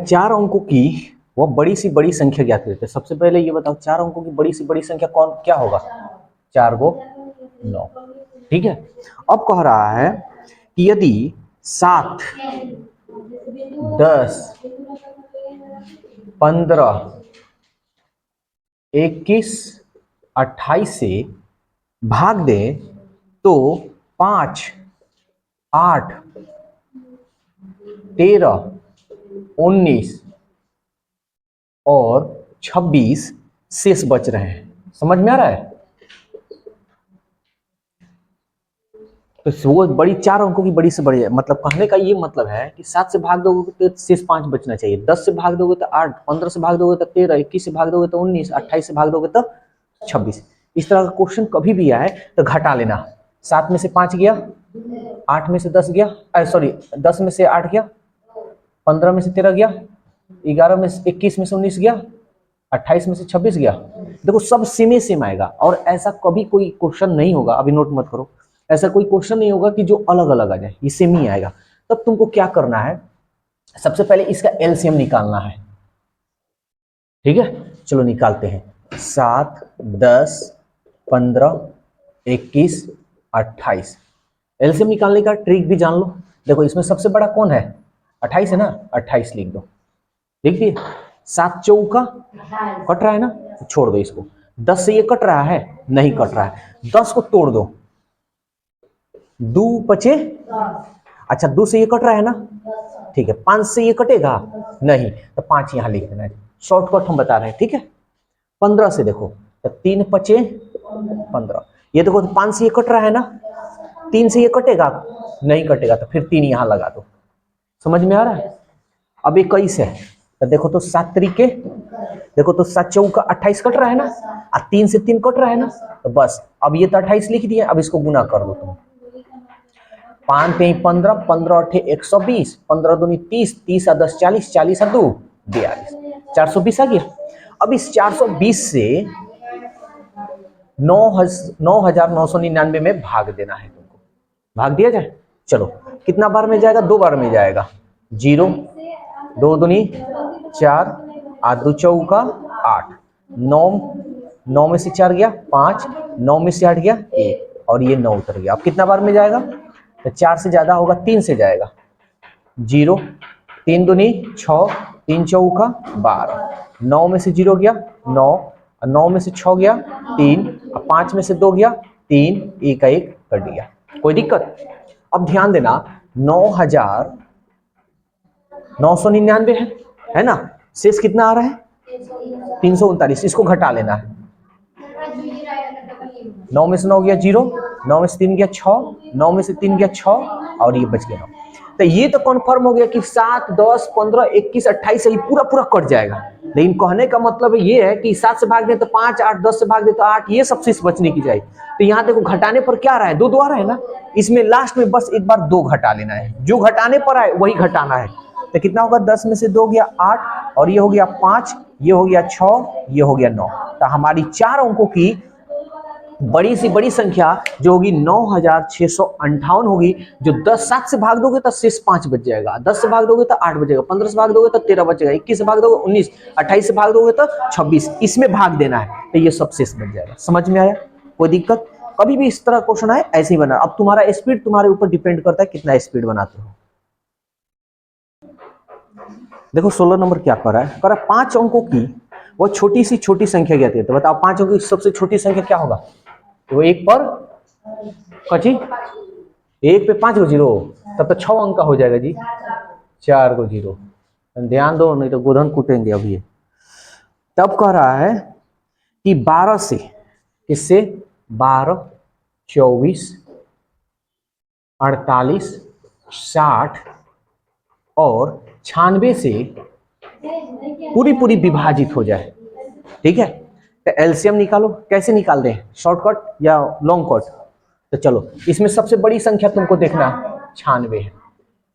चार अंकों की वो बड़ी सी बड़ी संख्या ज्ञात करते हैं। सबसे पहले ये बताओ, चार अंकों की बड़ी सी बड़ी संख्या कौन क्या होगा? 4 को 9। ठीक है, अब कह रहा है कि यदि 7, 10, 15, 21, 28 से भाग दे तो 5, 8, 13, 19 और 26 शेष बच रहे हैं। समझ में आ रहा है? तो वो बड़ी चार अंकों की बड़ी से बड़ी है, मतलब कहने का ये मतलब है कि 7 से भाग दोगे तो शेष 5 बचना चाहिए, 10 से भाग दोगे तो 8, 15 से भाग दोगे तो 13, 21 से भाग दोगे तो 19, 28 से भाग दोगे तो 26। इस तरह का क्वेश्चन कभी भी आए तो घटा लेना। 7 में से 5 गया, 8 में से 10 गया, सॉरी 10 में से 8 गया, 15 में से 13 गया, 11 में से 21 में से 19 गया, 28 में से 26 गया। देखो सब सेम सेम आएगा, और ऐसा कभी कोई क्वेश्चन नहीं होगा, अभी नोट मत करो, ऐसा कोई क्वेश्चन नहीं होगा कि जो अलग अलग आ जाए, ये सेम ही आएगा। तब तुमको क्या करना है, सबसे पहले इसका एलसीएम निकालना है। ठीक है, चलो निकालते हैं। 7, 10, 15, 21, 28। एलसीएम निकालने का ट्रिक भी जान लो। देखो इसमें सबसे बड़ा कौन है? 28 है ना, 28 लिख दो। लिख दिए? 7 चौका कट रहा है ना, छोड़ दो इसको। 10 से ये कट रहा है? नहीं कट रहा है। 10 को तोड़ दो, 2 पचे, अच्छा 2 से ये कट रहा है ना, ठीक है। 5 से ये कटेगा नहीं, तो 5 यहां लिख देना है, शॉर्टकट हम बता रहे हैं। ठीक है, 15 से देखो तो 3 पचे 15, ये देखो तो 5 से ये कट रहा है ना, 3 से ये कटेगा नहीं कटेगा, तो फिर 3 यहां लगा दो। समझ में आ रहा है? अब 21 है तो देखो तो 7 तरीके, देखो तो 7 चौका 28 कट रहा है ना, और 3 से 3 कट रहा है ना, तो बस अब ये तो 28 लिख दिया। अब इसको गुना कर दो तुम, 5 3 15, 15 8 120, 15 दूनी 30, 30 10 40, 40 2 42, 420 आ गया। अब इस 420 से 9,999 में भाग देना है तुमको। भाग दिया जाए? चलो कितना बार में जाएगा? 2 बार में जाएगा। 0, 2 दूनी 4, 8 2 चौका 8, 9 में से 4 गया 5, 9 में से 8 गया 1, और ये 9 उतर गया। अब कितना बार में जाएगा? तो 4 से ज्यादा होगा, 3 से जाएगा। 0, 3 दूनी 6, 3 चौका 12, 9 में से 0 गया 9, 9 में से 6 गया 3, 5 में से 2 गया 3, 1 का 1 कट गया। कोई दिक्कत? अब ध्यान देना, 9,999 है ना, शेष कितना आ रहा है? 339। इसको घटा लेना है। 9 में से 9 गया 0, 9 में से 3 गया 6, 9 में से 3 गया 6, और ये बच गया 9। तो ये तो कन्फर्म हो गया कि 7, 10, 15, 21, 28 से ये पूरा पूरा कट जाएगा। लेकिन कहने का मतलब ये है कि 7 से भाग दे तो 5, 8, 10 से भाग दे तो 8, ये सब चीज बचने की चाहिए। तो यहाँ देखो घटाने पर क्या आ रहा है? 2 2 आ रहा है ना, इसमें लास्ट में बस एक बार 2 घटा लेना है, जो घटाने पर आए वही घटाना है। तो कितना होगा? 10 में से 2 गया 8, और ये हो गया 5, ये हो गया 6, ये हो गया 9। तो हमारी 4 अंकों की बड़ी सी बड़ी संख्या जो होगी 9,658 होगी। जो 7 से भाग दोगे तो शेष 5 बच जाएगा, 10 से भाग दोगे तो 8 बचेगा, 15 से भाग दोगे तो 13 बचेगा, 21 से भाग दोगे 19, 28 से भाग दोगे तो 26। इसमें भाग देना है तो ये सब शेष बच जाएगा। समझ में आया? कोई दिक्कत? कभी भी इस तरह क्वेश्चन आए ऐसे ही बना। अब तुम्हारा स्पीड तुम्हारे ऊपर डिपेंड करता है कितना स्पीड बनाते हो। देखो 16 नंबर क्या कर रहा है? कर रहा है 5 अंकों की वो छोटी संख्या ज्ञात है। तो बताओ 5 अंकों की सबसे छोटी संख्या क्या होगा? तो 1 पर कची 1 पे 5 को 0, तब तो 6 अंक का हो जाएगा जी, 4 को 0। ध्यान दो नहीं तो गोधन कूटेंगे अभी। तब कह रहा है कि 12 से, इससे 12, 24, 48, 60 और 96 से पूरी विभाजित हो जाए। ठीक है, तो एलसीएम निकालो। कैसे निकाल दें? शॉर्टकट या लॉन्ग कट? तो चलो इसमें सबसे बड़ी संख्या तुमको देखना 96 है।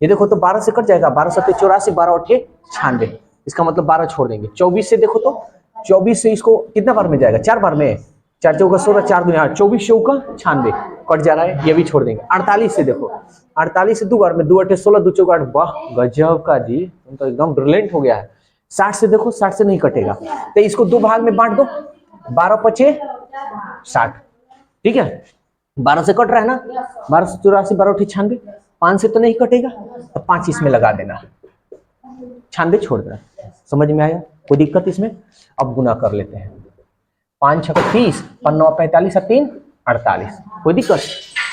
ये देखो तो 12 से कट जाएगा, 12 7 84, 12 8 96, इसका मतलब 12 छोड़ देंगे। 24 से देखो तो 24 से इसको कितना बार में जाएगा? 4 बार में। 4 चौका 16, 4 दूनी 8, 24 चौका 96 कट जा रहा है, ये भी छोड़ देंगे। 48 से देखो, 48 से 2 बार में 2 8 16, 2 चौका 8, वाह गजब का जी, तुम तो एकदम ब्रिलियंट हो गया है। 60 से देखो, 60 से नहीं कटेगा, तो इसको 2 भाग में बांट दो, 12 पचे 60, ठीक है। 12 से कट रहा है ना, 12 से 84, 12 8 96, 5 से तो नहीं कटेगा, तो 5 इसमें लगा देना, 96 छोड़ देना। समझ में आया, कोई दिक्कत इसमें? अब गुना कर लेते हैं, 5 6 30, 5 9 45, 3 48, कोई दिक्कत?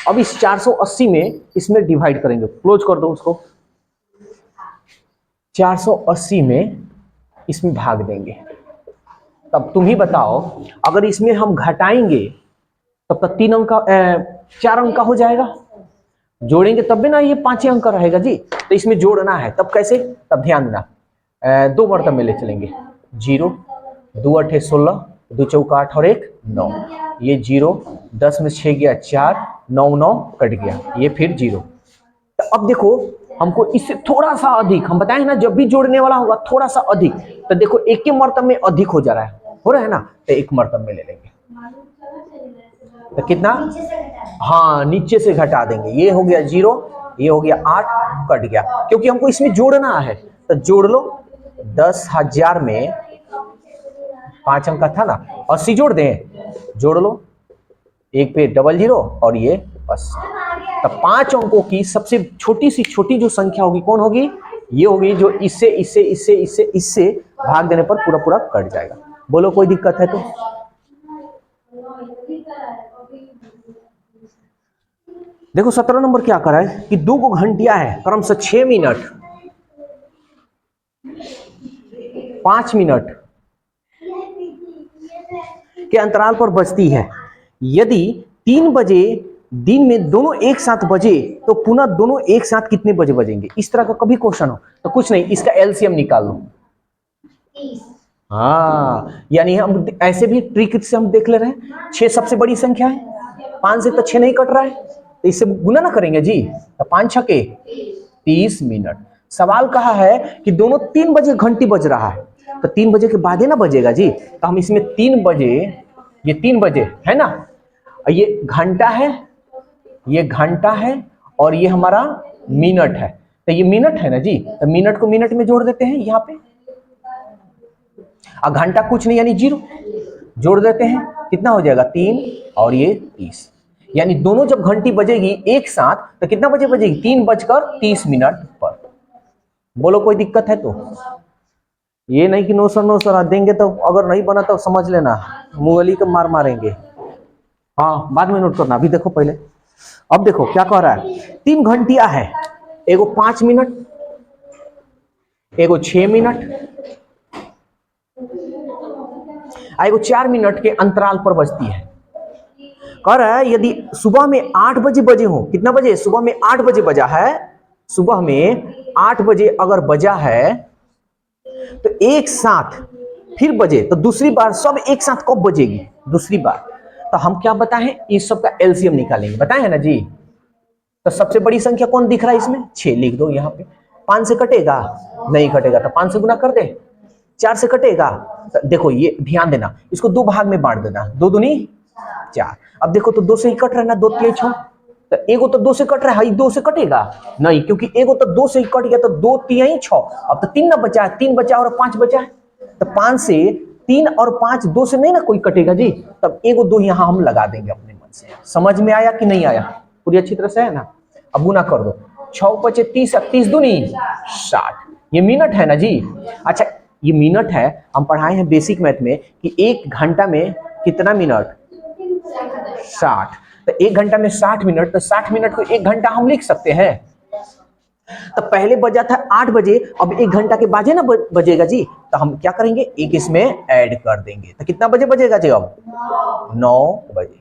अब इस 480 में इसमें डिवाइड करेंगे, क्लोज कर दो उसको, 480 में इसमें भाग देंगे। तब तुम ही बताओ, अगर इसमें हम घटाएंगे तब तक 3 अंक का 4 अंक का हो जाएगा, जोड़ेंगे तब भी ना ये 5 अंक का रहेगा जी। तो इसमें जोड़ना है, तब कैसे? तब ध्यान देना, 2 मरतब में ले चलेंगे, 0 2 8 16, 2 चौका 8 और 1 9, ये 0, 10 में 6 गया 4, 9 9 कट गया, ये फिर 0। तो अब देखो हमको इससे थोड़ा सा अधिक, हम बताएं ना जब भी जोड़ने वाला होगा थोड़ा सा अधिक, तो देखो एक के मरतब में अधिक हो जा रहा है ना, तो 1 मरतब में ले लेंगे, तो कितना? हाँ नीचे से घटा देंगे, ये हो गया 0, ये हो गया 8, कट गया, क्योंकि हमको इसमें जोड़ना है, तो जोड़ लो, 10,000 में 5 अंक का था ना, 80 जोड़ दें, जोड़ लो, एक पे 00 और ये 80। तो 5 अंकों की सबसे छोटी सी छोटी जो संख्या होगी कौन होगी? ये होगी, जो इससे इससे इससे इससे इससे भाग देने पर पूरा पूरा कट जाएगा। बोलो कोई दिक्कत है तो? देखो 17 नंबर क्या करा है कि 2 घंटिया है, क्रम से 6 मिनट 5 मिनट के अंतराल पर बजती है। यदि 3 बजे दिन में दोनों एक साथ बजे तो पुनः दोनों एक साथ कितने बजे बजेंगे? इस तरह का कभी क्वेश्चन हो तो कुछ नहीं, इसका एलसीएम निकाल लो। हाँ, यानी हम ऐसे भी ट्रिक से हम देख ले रहे हैं, 6 सबसे बड़ी संख्या है, 5 से तो 6 नहीं कट रहा है, तो इससे गुना ना करेंगे जी, तो 5 6 के 30 मिनट। सवाल कहा है कि दोनों 3 बजे घंटी बज रहा है, तो 3 बजे के बाद ही ना बजेगा जी, तो हम इसमें 3 बजे, ये 3 बजे है ना, ये घंटा है, ये घंटा है और ये हमारा मिनट है, तो ये मिनट है ना जी, तो मिनट को मिनट में जोड़ देते हैं यहाँ पे, और घंटा कुछ नहीं यानी 0 जोड़ देते हैं, कितना हो जाएगा 3 और ये 30, यानी दोनों जब घंटी बजेगी एक साथ तो कितना बजे बजेगी? 3:30 पर। बोलो कोई दिक्कत है तो? ये नहीं कि नो सर देंगे तो अगर नहीं बना तो समझ लेना मुगली का मार मारेंगे। हाँ बाद में नोट करना, अभी देखो पहले। अब देखो क्या कह रहा है, 3 घंटिया है, एगो 5 मिनट, एगो 6 मिनट, एगो 4 मिनट के अंतराल पर बजती है। कह रहा है यदि सुबह में 8 बजे बजे हो, कितना बजे? सुबह में 8 बजे बजा है, सुबह में 8 बजे अगर बजा है तो एक साथ फिर बजे तो दूसरी बार सब एक साथ कब बजेगी? दूसरी बार। तो हम क्या बताएं, इस सब का एलसीएम निकालेंगे, बताए है ना जी। तो सबसे बड़ी संख्या कौन दिख रहा है इसमें? 6 लिख दो यहाँ पे। 5 से कटेगा? नहीं कटेगा, तो 5 से गुना कर दे। 4 से कटेगा? तो देखो ये ध्यान देना, इसको 2 भाग में बांट देना, 2 दूनी 4। अब देखो तो 2 से ही कट रहा है ना, 2 3 6, तो एगो तो 2 से कट रहा है, 2 से कटेगा नहीं, क्योंकि एगो तो 2 से ही कट गया, तो 2 3 6, अब तो 3 ना बचा है, 3 बचा और 5 बचा है, तो 5 से 3 और 5 2 से नहीं ना कोई कटेगा जी, तब एगो 2 यहाँ हम लगा देंगे अपने मन से। समझ में आया कि नहीं आया? पूरी अच्छी तरह से है ना? अब गुना कर दो, 6 5 30, 30 दूनी 60, ये मिनट है ना जी। अच्छा ये मिनट है, हम पढ़ाए हैं बेसिक मैथ में कि 1 घंटा में कितना मिनट? 60, तो 1 घंटा में 60 मिनट, तो 60 मिनट को 1 घंटा हम लिख सकते हैं। तो पहले बजा था 8 बजे, अब 1 घंटा के बाद ना बजेगा जी, तो हम क्या करेंगे, एक इसमें ऐड कर देंगे, तो कितना बजे बजेगा जी? अब 9 बजे।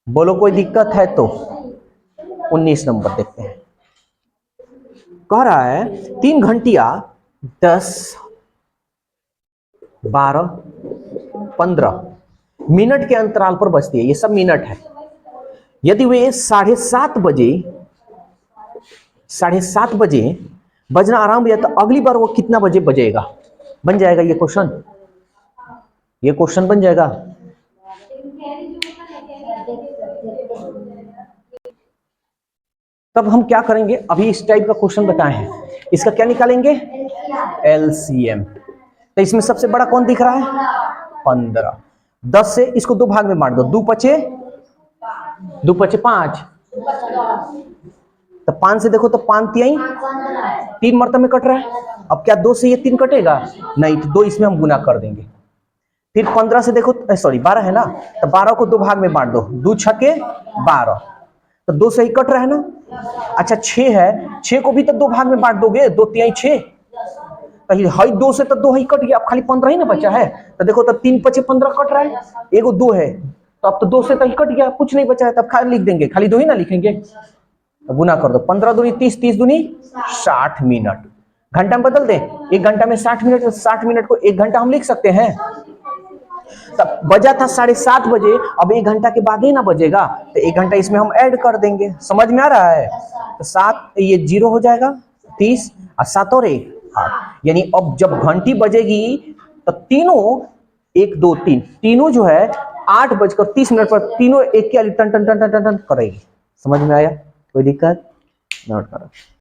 बोलो कोई दिक्कत है तो? 19 नंबर देखते हैं, कह रहा है 3 घंटिया 10 12 15 मिनट के अंतराल पर बजती है, ये सब मिनट है। यदि वे 7:30 बजे बजना आरंभ हुआ, तो अगली बार वो कितना बजे बजेगा? बन जाएगा ये क्वेश्चन, ये क्वेश्चन बन जाएगा। तब हम क्या करेंगे, अभी इस टाइप का क्वेश्चन बताए हैं, इसका क्या निकालेंगे, एलसीएम। तो इसमें सबसे बड़ा कौन दिख रहा है, 15। 10 से इसको 2 भाग में बांट दो, 2 पचे 5, तो 5 से देखो तो 5 तिहाई 3 मरतबे में कट रहा है। अब क्या 2 से ये 3 कटेगा, नहीं, तो 2 इसमें हम गुना कर देंगे। फिर 15 से देखो, सॉरी 12 है ना, तो 12 को 2 भाग में बांट दो, 2 छके 12, तो 2 से ही कट रहा है ना। अच्छा 6 है, 6 को भी तो 2 भाग में बांट दोगे, 2 तिहाई 6, हई 2 से तो 2 ही कट गया, अब खाली 15 ही ना बचा है। तो देखो तो 3 पचे 15 कट रहा है, एगो 2 है, तो अब तो 2 से तो ही कट गया, कुछ नहीं बचा है, तब खाली लिख देंगे, खाली 2 ही ना लिखेंगे। तो गुना कर दो, 15 दूनी 30, 30 दूनी 60 मिनट। घंटा में बदल दें, 1 घंटा में 60 मिनट, 60 मिनट को 1 घंटा हम लिख सकते हैं। तब बजा था 7:30 बजे, अब 1 घंटा के बाद ही ना बजेगा, तो 1 घंटा इसमें हम ऐड कर देंगे। समझ में आ रहा है, तो 7 ये 0 हो जाएगा, 30 और 7 और 1 8, यानी अब जब घंटी बजेगी तो तीनों 1 2 3 तीनों जो है 8:30 पर तीनों एक के टन टन टन टन टन करेगी। समझ में आया, कोई दिक्कत, नोट करो।